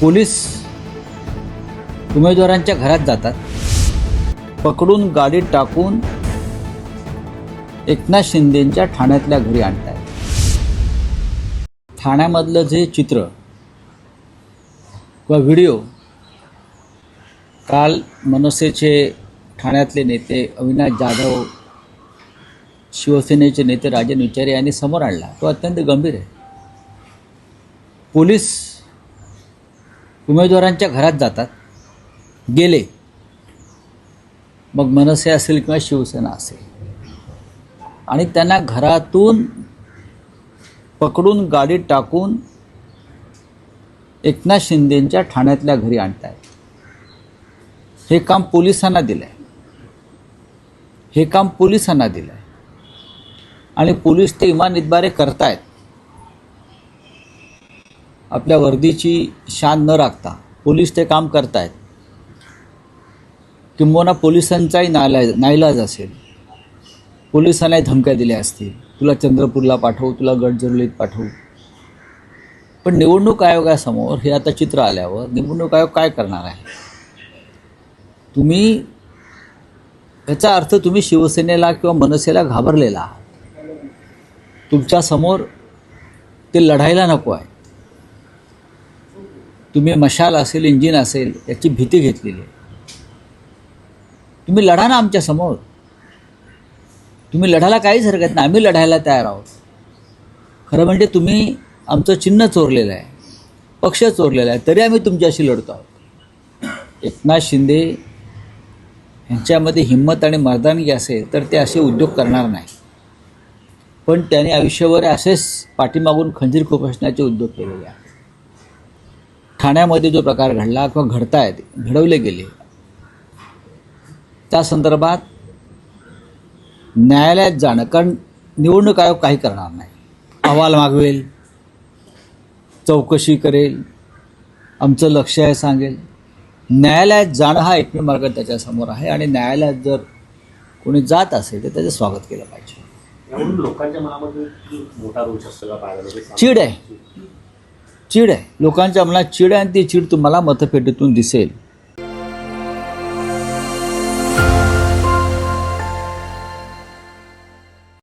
Police उमेदवारांच्या घरात जातात, पकडून गाडीत टाकून एकनाथ शिंदेंच्या ठाण्यातल्या घरी आणतात. ठाण्यामधलं जे चित्र किंवा व्हिडिओ काल मनसेचे ठाण्यातले नेते अविनाश जाधव, शिवसेनेचे नेते राजन विचारे यांनी समोर आणला, तो अत्यंत गंभीर आहे. पोलीस उमेदवारांच्या घरात जातात, गेले, मग मनसे असेल किंवा शिवसेना असेल, आणि त्यांना घरातून पकडून गाडीत टाकून एकनाथ शिंदेंच्या ठाण्यातल्या घरी आणतायत. हे काम पोलिसांना दिलं आहे, हे काम पोलिसांना दिलं आहे आणि पोलीस ते इमान इतबारे करतायत. आपल्या वर्दीची शान न राखता पोलीस ते काम करतायत. किंबहुना पोलिसांचाही नाईलाज असेल, पोलिसांनाही धमक्या दिल्या असतील, तुला चंद्रपूरला पाठवू, तुला गडचिरोलीत पाठवू. पण निवडणूक आयोगासमोर हे आता चित्र आल्यावर निवडणूक आयोग काय करणार आहे? तुम्ही याचा अर्थ तुम्ही शिवसेनेला किंवा मनसेला घाबरलेला आहात. तुमच्यासमोर ते लढायला नको आहे. तुम्ही मशाल असेल, इंजिन असेल याची भीती घेतलेली आहे. तुम्ही लढा ना आमच्यासमोर. तुम्ही लढायला काहीच हरकत नाही, आम्ही लढायला तयार आहोत. खरं म्हणजे तुम्ही आमचं चिन्ह चोरलेलं आहे, पक्ष चोरलेला आहे, तरी आम्ही तुमच्याशी लढतो आहोत. एकनाथ शिंदे यांच्यामध्ये हिंमत आणि मर्दानगी असेल तर ते असे उद्योग करणार नाही. पण त्याने आयुष्यभर असेच पाठीमागून खंजीर खुपसण्याचे उद्योग केलेले आहेत. ठाण्यामध्ये जो प्रकार घडला किंवा घडतायत, घडवले गेले, त्या संदर्भात न्यायालयात जाणं, कारण निवडणूक आयोग काही करणार नाही. अहवाल मागवेल, चौकशी करेल, आमचं लक्ष आहे सांगेल. न्यायालयात जाणं हा एकमेव मार्ग त्याच्यासमोर आहे आणि न्यायालयात जर कोणी जात असेल तर त्याचं स्वागत केलं पाहिजे. यावरून लोकांच्या मनामध्ये मोठा रोष असतो का पाहायला? चीड आहे, चीड आहे. लोकांच्या मनात चीड आहे आणि ती चीड तुम्हाला मतपेटीतून दिसेल.